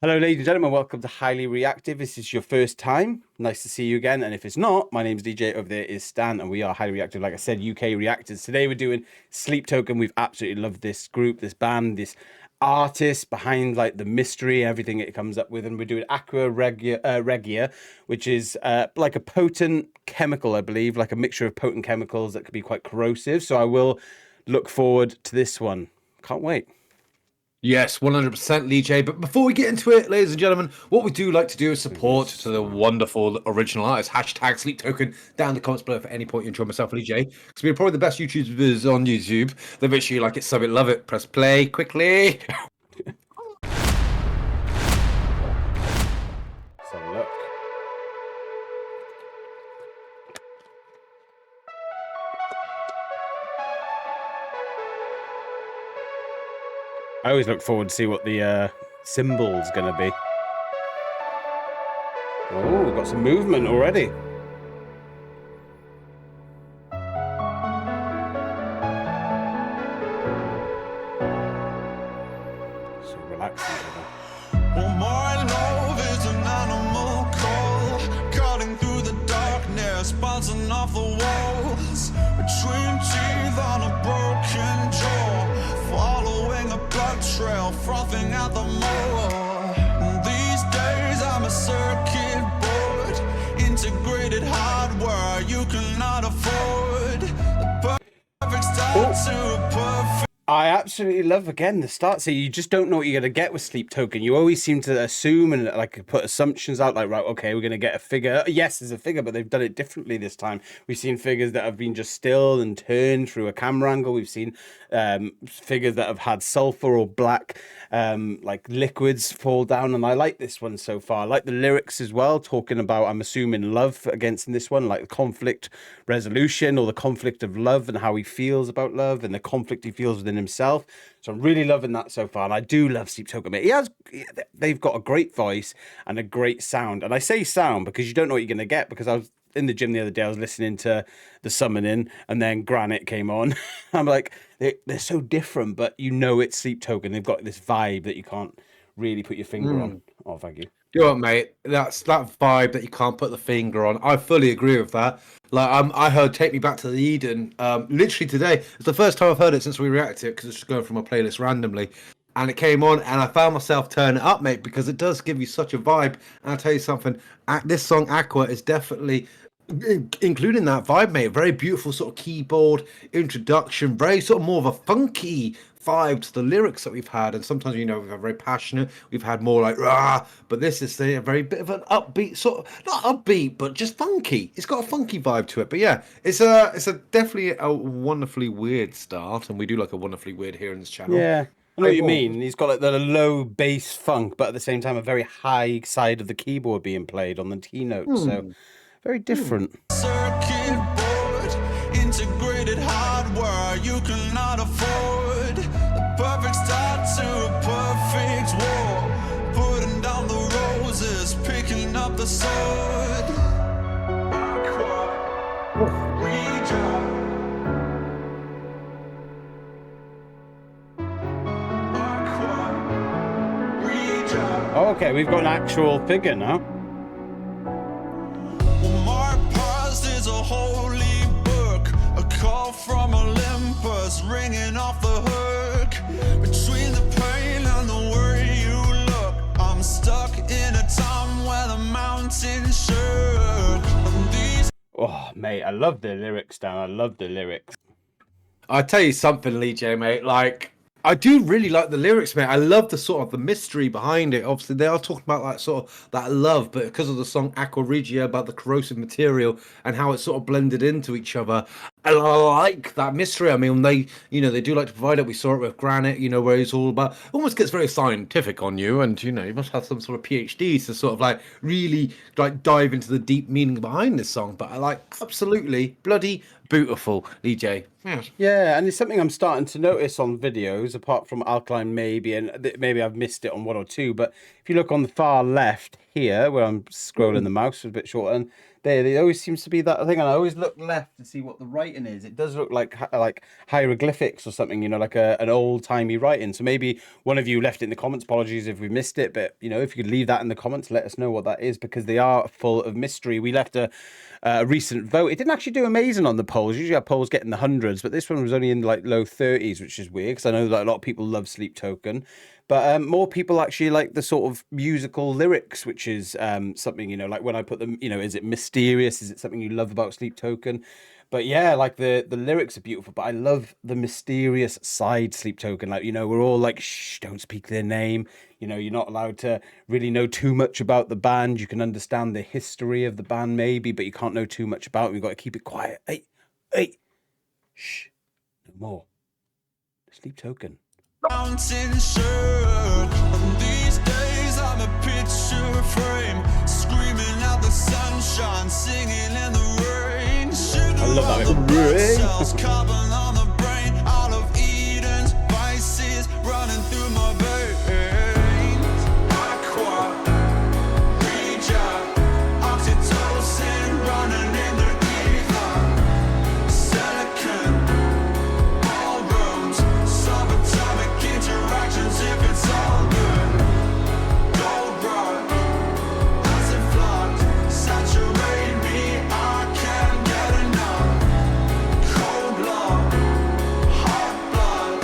Hello, ladies and gentlemen. Welcome to Highly Reactive. This is your first time. Nice to see you again. And if it's not, my name's DJ. Over there is Stan, and we are Highly Reactive. Like I said, UK reactors. Today we're doing Sleep Token. We've absolutely loved this group, this band, this artist behind like the mystery, everything it comes up with. And we're doing Aqua Regia, which is like a potent chemical, I believe, like a mixture of potent chemicals that could be quite corrosive. So I will look forward to this one. Can't wait. Yes, 100% Lee J. But before we get into it, ladies and gentlemen, what we do like to do is support to the wonderful original artist. Hashtag Sleep Token down in the comments below for any point you enjoy myself, Lee J. Because we're probably the best YouTubers on YouTube. Then make sure you like it, sub it, love it, press play quickly. So look. I always look forward to see what the symbol's gonna be. Oh, we've got some movement already. So relaxing. Well, my love is an animal call, cutting through the darkness, bouncing off the walls, between teeth on a broken jaw, following a blood trail, frothing at the mole. These days I'm a circuit board, integrated hardware you cannot afford. The perfect start to a perfect. I absolutely love, again, the start. So you just don't know what you're going to get with Sleep Token. You always seem to assume and like put assumptions out like, right, okay, we're going to get a figure. Yes, there's a figure, but they've done it differently this time. We've seen figures that have been just still and turned through a camera angle. We've seen figures that have had sulfur or black like liquids fall down. And I like this one so far. I like the lyrics as well, talking about, I'm assuming, love against in this one, like the conflict resolution or the conflict of love and how he feels about love and the conflict he feels within himself. So I'm really loving that so far, and I do love Sleep Token. They've got a great voice and a great sound, and I say sound because you don't know what you're going to get. Because I was in the gym the other day, I was listening to the Summoning, and then Granite came on. I'm like, they're so different, but you know it's Sleep Token. They've got this vibe that you can't really put your finger on. Oh, thank you. You know what, mate? That's that vibe that you can't put the finger on. I fully agree with that. Like, I heard "Take Me Back to the Eden" literally today. It's the first time I've heard it since we reacted to it because it's just going through my playlist randomly, and it came on, and I found myself turning it up, mate, because it does give you such a vibe. And I'll tell you something: this song "Aqua" is definitely including that vibe, mate. Very beautiful sort of keyboard introduction, very sort of more of a funky vibe to the lyrics that we've had. And sometimes, you know, we've had very passionate, we've had more like rah, but this is a very bit of an upbeat sort of, not upbeat, but just funky. It's got a funky vibe to it. But yeah, it's a definitely a wonderfully weird start, and we do like a wonderfully weird here in this channel. Yeah, I know what you mean. He's got like the low bass funk, but at the same time, a very high side of the keyboard being played on the T notes. So very different. Circuit board, integrated hardware you cannot afford. The perfect start to a perfect war, putting down the roses, picking up the sword. Aqua Regia. Aqua Regia. Oh, okay, we've got an actual figure now. A holy book, a call from Olympus, ringing off the hook. Between the pain and the way you look, I'm stuck in a time where the mountains shook. Oh, mate, I love the lyrics, Dan. I love the lyrics. I'll tell you something, Lee J, mate. Like, I do really like the lyrics, mate. I love the sort of the mystery behind it. Obviously, they are talking about like sort of that love, but because of the song Aqua Regia about the corrosive material and how it's sort of blended into each other, I like that mystery. I mean, they do like to provide it. We saw it with Granite, where it's all about, almost gets very scientific on you, and you must have some sort of PhD to sort of like really like dive into the deep meaning behind this song. But I like absolutely bloody beautiful, DJ. Yes. Yeah, and it's something I'm starting to notice on videos, apart from Alkaline maybe, and maybe I've missed it on one or two, but if you look on the far left here, where I'm scrolling the mouse a bit shorter, and There always seems to be that thing, and I always look left to see what the writing is. It does look like hieroglyphics or something, you know, like an old timey writing. So maybe one of you left it in the comments. Apologies if we missed it, but you know, if you could leave that in the comments, let us know what that is, because they are full of mystery. We left a recent vote. It didn't actually do amazing on the polls. Usually our polls get in the hundreds, but this one was only in like low 30s, which is weird because I know that a lot of people love Sleep Token. But more people actually like the sort of musical lyrics, which is something, you know, like when I put them, you know, is it mysterious? Is it something you love about Sleep Token? But yeah, like the lyrics are beautiful, but I love the mysterious side Sleep Token. Like, you know, we're all like, shh, don't speak their name. You know, you're not allowed to really know too much about the band. You can understand the history of the band maybe, but you can't know too much about it. You've got to keep it quiet. Hey, shh, no more. Sleep Token. Mountain shirt. And these days I'm a picture frame, screaming out the sunshine, singing in the rain. I love that little cells, carbon on the brain, all of Eden's vices running through my veins. Aqua Regia, oxytocin running in the ether. Silicon ballrooms, subatomic interactions if it's all good. Gold rush, acid flux, saturate me, I can't get enough. Cold love, hot blood,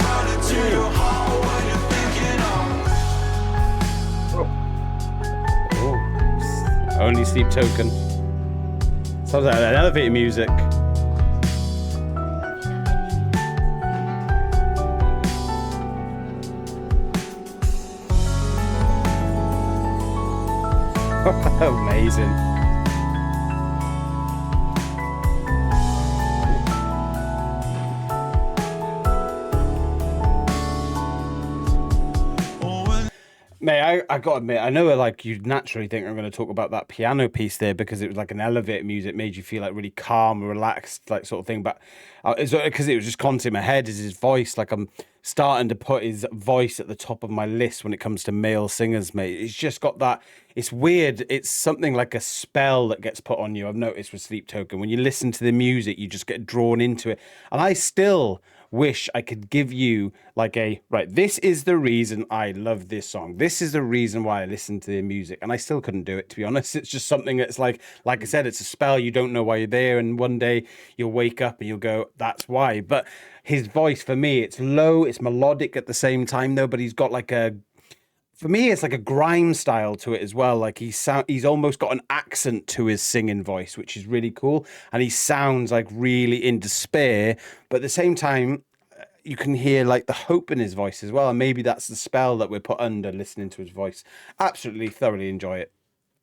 running to your heart when you're thinking of. Only Sleep Token. Sounds like an elevator music. Amazing. Mate, I gotta admit, I know like you naturally think I'm going to talk about that piano piece there because it was like an elevator music, made you feel like really calm, relaxed, like sort of thing. But it's because it was just constantly in my head is his voice. Like I'm starting to put his voice at the top of my list when it comes to male singers, mate. It's just got that. It's weird. It's something like a spell that gets put on you. I've noticed with Sleep Token. When you listen to the music, you just get drawn into it. And I still wish I could give you like right, this is the reason I love this song. This is the reason why I listen to the music. And I still couldn't do it, to be honest. It's just something that's like I said, it's a spell. You don't know why you're there. And one day you'll wake up and you'll go, that's why. But his voice, for me, it's low, it's melodic at the same time though, but he's got like for me, it's like a grime style to it as well. Like he's almost got an accent to his singing voice, which is really cool. And he sounds like really in despair, but at the same time, you can hear like the hope in his voice as well. And maybe that's the spell that we're put under listening to his voice. Absolutely, thoroughly enjoy it.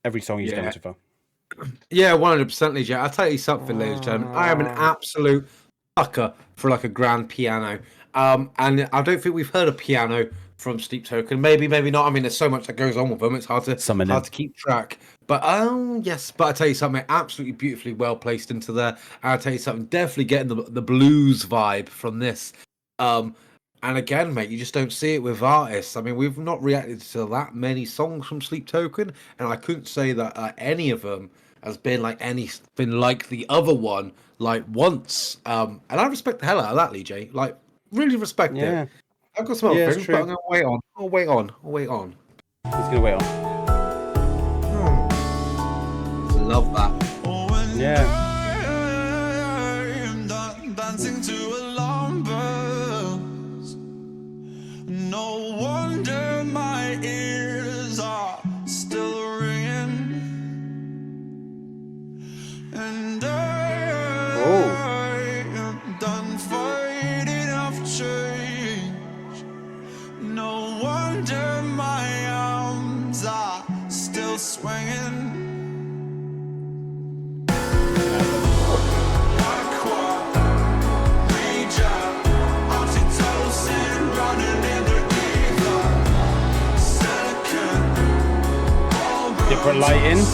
Every song he's done so far. Yeah, 100%, Lee. I'll tell you something, ladies and gentlemen. I am an absolute sucker for like a grand piano. And I don't think we've heard a piano from Sleep Token. Maybe not. I mean, there's so much that goes on with them. It's hard to keep track. But yes. But I tell you something, absolutely beautifully well placed into there. And I tell you something, definitely getting the blues vibe from this. And again, mate, you just don't see it with artists. I mean, we've not reacted to that many songs from Sleep Token, and I couldn't say that any of them has been like anything like the other one, like once. And I respect the hell out of that, Lee J. Like, really respect it. I've got some other things, but I'm gonna wait on. I'll wait on. He's gonna wait on. Love that. Yeah. Dancing to alarm bells. No wonder my ears are still ringing. And I am done fighting off change. No wonder my arms are still swinging. Different lighting.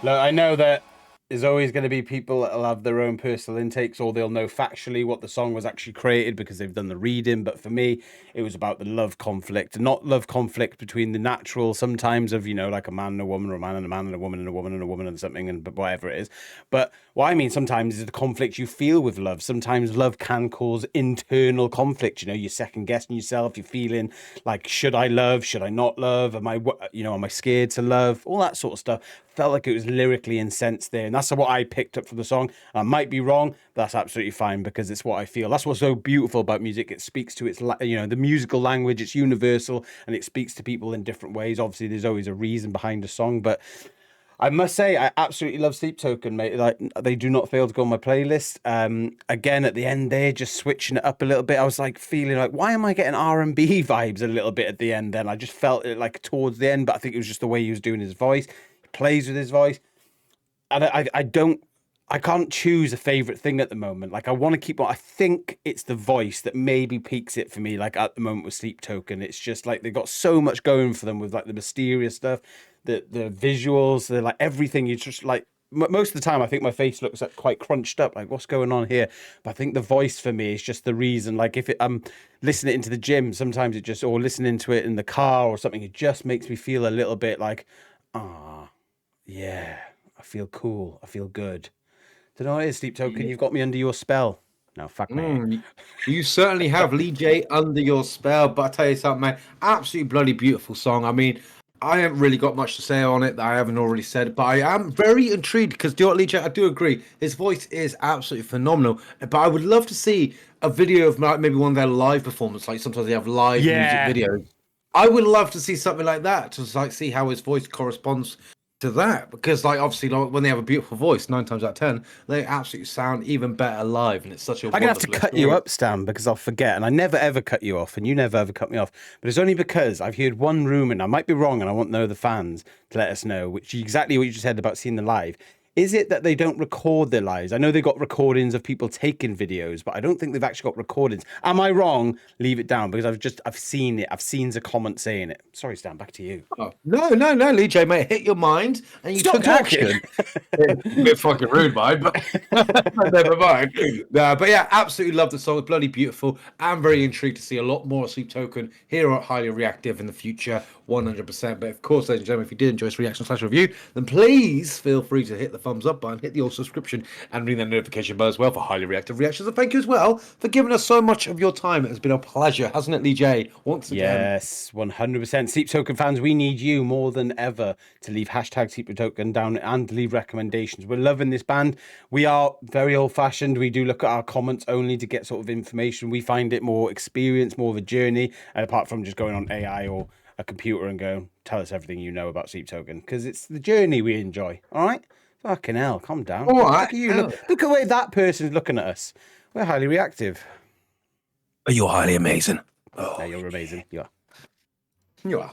Look, I know that there's always going to be people that'll have their own personal intakes, or they'll know factually what the song was actually created because they've done the reading. But for me, it was about the love conflict, not love conflict between the natural sometimes of, like a man and a woman, or a man and a man and a woman and a woman and a woman and something, and whatever it is. But what I mean sometimes is the conflict you feel with love. Sometimes love can cause internal conflict. You're second guessing yourself. You're feeling like, should I love? Should I not love? Am I scared to love? All that sort of stuff. Felt like it was lyrically incensed there, and that's what I picked up from the song. I might be wrong, but that's absolutely fine because it's what I feel. That's what's so beautiful about music. It speaks to its, the musical language. It's universal, and it speaks to people in different ways. Obviously, there's always a reason behind a song, but I must say, I absolutely love Sleep Token, mate. Like, they do not fail to go on my playlist. Again, at the end there, just switching it up a little bit. I was like feeling like, why am I getting R&B vibes a little bit at the end? Then I just felt it like towards the end, but I think it was just the way he was doing his voice. He plays with his voice, and I can't choose a favorite thing at the moment. Like, I want to keep on. I think it's the voice that maybe peaks it for me. Like at the moment with Sleep Token, it's just like they've got so much going for them with like the mysterious stuff, the visuals, the like everything. You just like most of the time, I think my face looks like quite crunched up. Like, what's going on here? But I think the voice for me is just the reason. Like, if I'm listening into the gym, sometimes it just, or listening to it in the car or something, it just makes me feel a little bit like, yeah, I feel cool. I feel good. Don't know what it is, Sleep Token. You've got me under your spell. No, fuck me. You certainly have Lee J under your spell, but I tell you something, man, absolutely bloody beautiful song. I mean, I haven't really got much to say on it that I haven't already said, but I am very intrigued because, do you know what, Lee J? I do agree. His voice is absolutely phenomenal, but I would love to see a video of maybe one of their live performances. Like sometimes they have live music videos. I would love to see something like that to like see how his voice corresponds to that, because like obviously when they have a beautiful voice, 9 times out of 10 they absolutely sound even better live, and it's such a I'm gonna have to cut you up, Stan, because I'll forget, and I never ever cut you off, and you never ever cut me off, but it's only because I've heard one rumor, and I might be wrong, and I want to know the fans to let us know, which exactly what you just said about seeing the live. Is it that they don't record their lives? I know they got recordings of people taking videos, but I don't think they've actually got recordings. Am I wrong? Leave it down, because I've seen it. I've seen a comment saying it. Sorry, Stan, back to you. Oh, no, Lee J, mate, hit your mind and you took action. It's a bit fucking rude, mate, but never mind. But yeah, absolutely love the song. It's bloody beautiful. I'm very intrigued to see a lot more Sleep Token here at Highly Reactive in the future, 100%. But of course, ladies and gentlemen, if you did enjoy this reaction/review, then please feel free to hit the thumbs up button, hit the old subscription, and ring that notification bell as well for Highly Reactive reactions. And thank you as well for giving us so much of your time. It has been a pleasure, hasn't it, Lee J? Once again. Yes, 100%. Sleep Token fans, we need you more than ever to leave hashtag Sleep Token down and leave recommendations. We're loving this band. We are very old-fashioned. We do look at our comments only to get sort of information. We find it more experience, more of a journey, and apart from just going on AI or a computer and go, tell us everything you know about Sleep Token, because it's the journey we enjoy. All right? Fucking hell, calm down. All Look right. at you. Look at the way that person's looking at us. We're highly reactive. You're highly amazing. Oh, yeah, you're amazing. You are. You are.